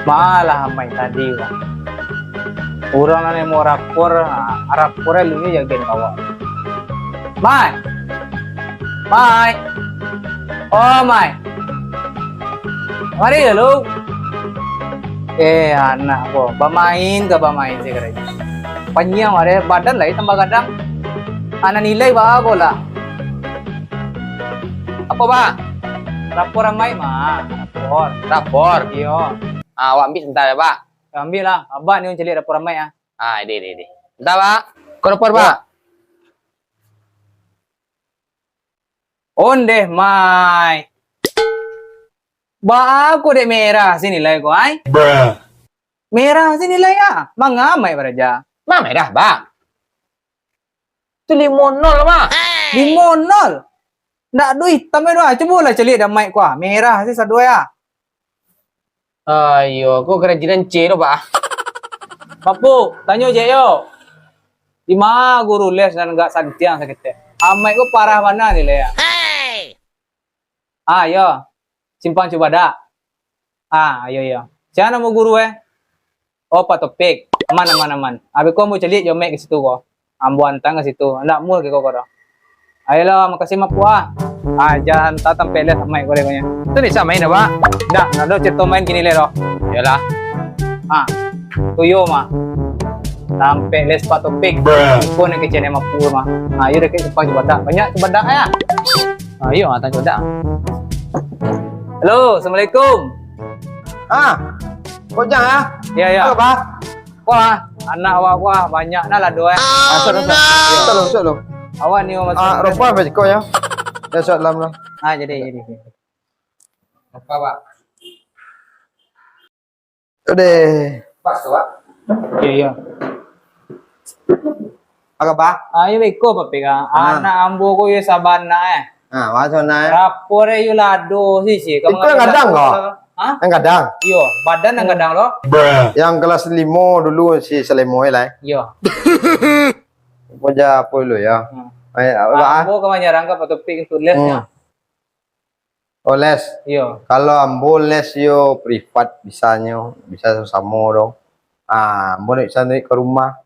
Malah main tadi lah. Orang nane mau rapor lu ni jagain kawan. Mai, Mai, oh Mai, mari lu. Anak ko, bamain sih kerja. Panjang ada badan lah, tambah kadang. Anak nilai bago lah. Apa pak? Rapor Mai mah, rapor. Iyo. Awak ambil sebentar ya pak. Ambil lah, abah ni cari rapor Mai ah. Ini. Bentar pak. Kau rapor pak. Onde Mai. Ba aku dek merah sini nilai ko ai. Merah sini nilai ya. Mangamai beraja. Mana dah pak? Itu 5-0 pak. 5-0. Ndak duit tamai doa. Coba lah cari dah Mai ko. Merah sih sadua ya. Ayo, kau kerajinan C tu pak. Papu, tanya je yo. Di mana guru les dan enggak santiang sakit. Amai ko parah mana nilai ya? Yo. Simpang coba dak. Yo. Siapa nama guru Oh, Pak Topik. Aman. Abi kau mau celik jomek ke situ ko. Ambu antang ke situ. Ndak mul ke kau ko. Ayolah, makasih mapu jangan tatang peles amai ko lekonya. Itu ni sama ini pak. Ndak ada cerita main gini le ro. Yalah. Tuyo mah. Sampai les Pak Topik. Ko nak kecene mapu mah. Ayo dek simpang coba dak. Banyak coba dak ya. Ayo, atang coba dak. Halo, Assalamualaikum. Kau jangan ya? Ya. Apa? Wah, anak awak banyak nah lah doa. Tolong. Awak ni masuk. Rupa apa kau ya? Dah soal lam lah. Jadi. Apa pak? Udah. Pas tu pak. Ya. Apa pak? Ayo iko papika. Anak ambo ko ye sabana Masuk naik. Rapor yo lado sih. Itu yang kadang kok. Yang kadang. Yo, badan yang kadang lo. Yang kelas 5 dulu si Selemoy lah. Yo. Puja apa dulu ya? Ambo kemanyaran ka patopik untuk lesnya. Les. Yo. Kalau ambo les yo privat bisanya, bisa sama dong. Ambo nak bisa naik ke rumah.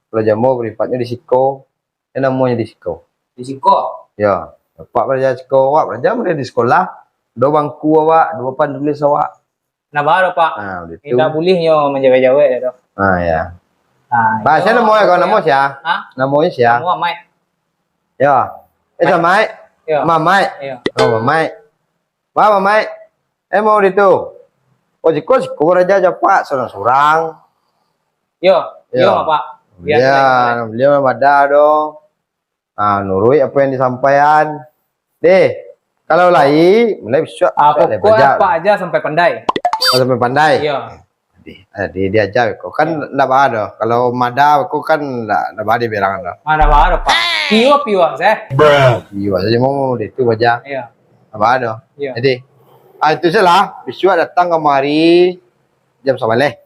Kalau jambo privatnya di Siko. Yang namanya di Siko. Di Siko. Ya. Pak belajar Siko, awak belajar mereka di sekolah. 2 bangku awak, 2 papan tulis awak. Nah baru pak. Gitu. Tidak boleh yo menjaga-jaga ya. Ya. Bahasa namanya kau nama siapa? Namanya siapa? Nama Mai. Ya. Mai. Ya. Mamai. Ya. Oh, Mamai. Mamai. Mau itu. Oh, Siko raja Pak sorang-sorang. Yo pak. Ya, beliau ada dong. Nurut apa yang disampaikan. Kalau mulai besok apa aja sampai pandai. Sampai pandai. Iya. Dia aja kok kan enggak ada. Kalau mada aku kan enggak ada bilangan dah. Mana baru pak. Piwa saya. Iya, saja mau itu aja. Iya. Apa ada. Iya. Jadi itu salah. Besok datang kemari jam 11.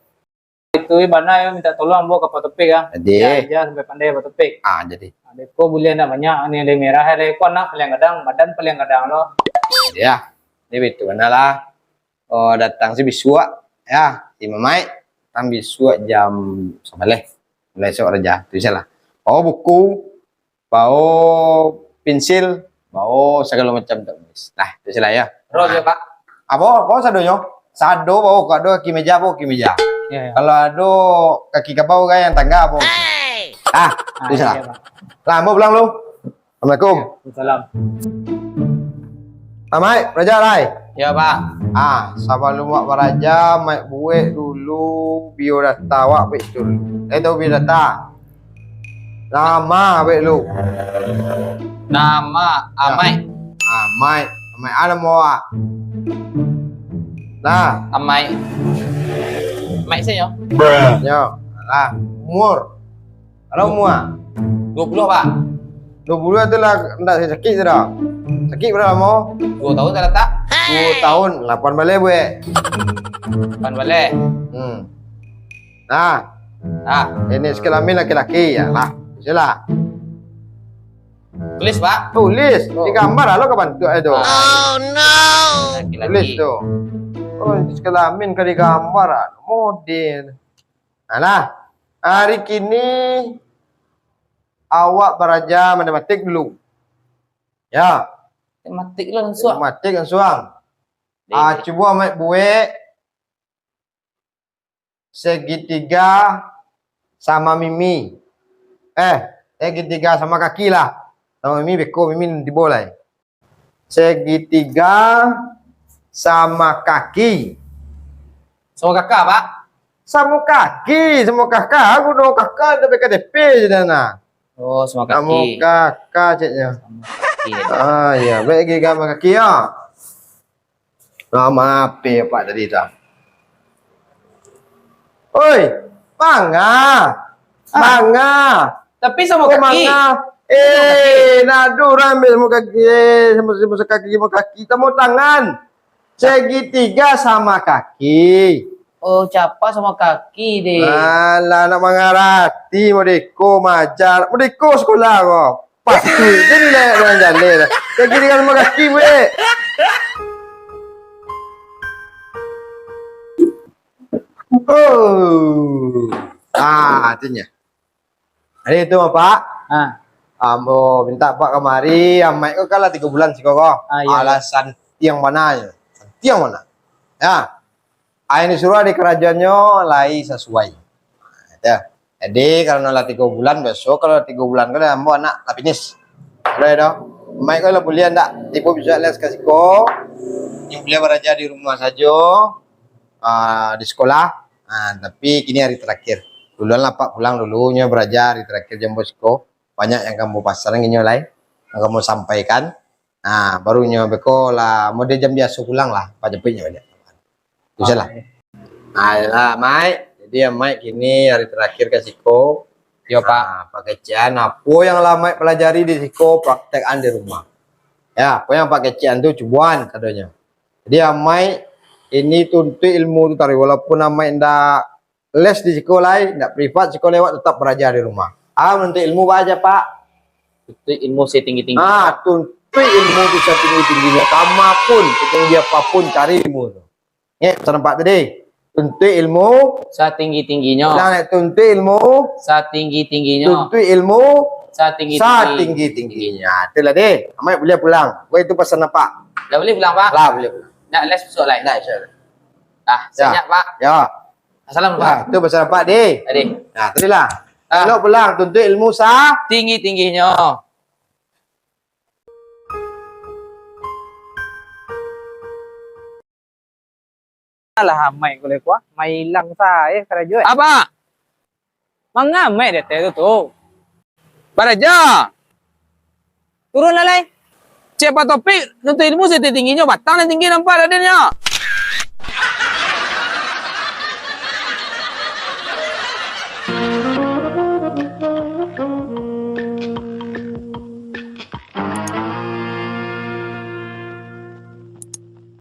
Itu mana yo minta tolong ambo ke Patopik ya. Jadi. Ya sampai pandai Patopik. Jadi. Adekku boleh nak banyak ni ada merah ada ko anak paling kadang badan paling kadang lo. Ya. Ini betul lah. Oh datang si bisua ya si Mamai datang bisua jam 11. Mulai esok aja. Itu salah. Bawa buku, bawa pensil, bawa segala macam tulis. Nah, itu salah ya. Roh ya pak. Apa? Bawa sadonya? Sado bawa kado kaki meja bawa kaki meja. Ya. Kalau ada kaki kapau kayak yang tangga apa? Itu salah. Lah, mau pulang lu. Assalamualaikum. Salam. Amai, Raja Rai. Ya pak. Sama lu mak Raja, mai buat dulu biodata awak betul. Tahu biodata. Nama abek lu. Nama Amai. Amai ada mau. Nah, Amai. Amai saya. Ya. Lah, umur. Kalau umur 20 pak. 20 itu lah enggak sakit sudah. Sakit berapa mau? 2 tahun tak letak. 10 tahun 8 balik gue. Pan boleh. Nah, Ah, jenis kelamin laki-laki ya lah. Sila. tulis Pak. Tulis di gambar lah lo kapan tuh itu. Tulis Laki-laki. tuh. Oh, jenis kelamin ke di gambar ah. Model. Nah, hari kini awak belajar matematik dulu. Ya, Tematik lo langsung. matematik kan suang. Coba ambil buat segitiga sama mimi. Segitiga sama kaki lah. Sama mimi beko mimi diboleh. Segitiga sama kaki. Sama kakak Pak. Sama kaki, sama kakak. Aku no kakak ada BKTP je dana. Oh, sama Sama kaki. kakak ceknya. Sama kaki. Ya, baik gigi sama kaki ya. Nama apa ya Pak tadi tak? Oi, manga. Manga. Tapi sama Oh, kaki. manga. Nadu rambil sama kaki. Sama kaki sama kaki. Kita mau tangan. Segitiga sama kaki. Oh, capa sama kaki deh. Alah, nak mengarati modeko majar. Modeko sekolah kok. Pasti. Jadi lah orang jalan. Segitiga sama kaki, we. Oh. Artinya. Hari itu Pak. Ambo minta Pak kemari, amai kok kalah 3 bulan sih kok. Iya. Alasan tiang mana ya? Tiang mana? Ya. Ini suruh di kerajaannya lai sesuai. Ya. Jadi kalau lah 3 bulan besok kalau 3 bulan kan ambo anak lapinis. Udah ya dong. Amai kok lah boleh ndak? Ibu bisa les kasih kok. Yang boleh beraja di rumah saja. Di sekolah. Tapi kini hari terakhir. Duluan lah Pak pulang dulunya beraja hari terakhir jam bosku. Banyak yang kamu pasang ini lain yang kamu sampaikan. Nah, barunya beko lah mode jam biasa pulang lah, Pak jemputnya banyak. Bisa lah. Nah, Mai. Jadi ya Mai kini hari terakhir ke Siko. Yo Pak. Pakai cian apa yang lama pelajari di Siko praktekan di rumah. Ya, apa yang pakai cian tuh cubuan kadonya. Jadi ya Mai ini tuntut ilmu itu tadi walaupun Mai ndak les di sekolah, ndak privat sekolah lewat tetap belajar di rumah. Menuntut ilmu aja Pak. Itu ilmu setinggi-tinggi. Tuntut ilmu bisa tinggi-tingginya. Kamu pun, setinggi apapun cari ilmu. Pesan Pak tadi. Tuntut ilmu. Setinggi-tingginya. Tuntut ilmu. Setinggi-tingginya. Tuntut ilmu. Setinggi-tingginya. Itulah deh. Amai boleh pulang. Gua itu pesan Pak. Dah boleh pulang Pak? Lah boleh pulang. Nak les besok lain. Nah, insya Senyap Pak. Ya. Assalamualaikum. Itu pesan Pak deh. Tadi. Nah, tadilah. Kalau pulang tuntut ilmu Tinggi-tingginya. Alah, mai ko lekwa. Mai lang saya kerajo. Apa? Mangamai deh itu tuh. Baraja. Turun lalai. Cepat topik nuntut ilmu setingginya batang dan tinggi nampak adanya.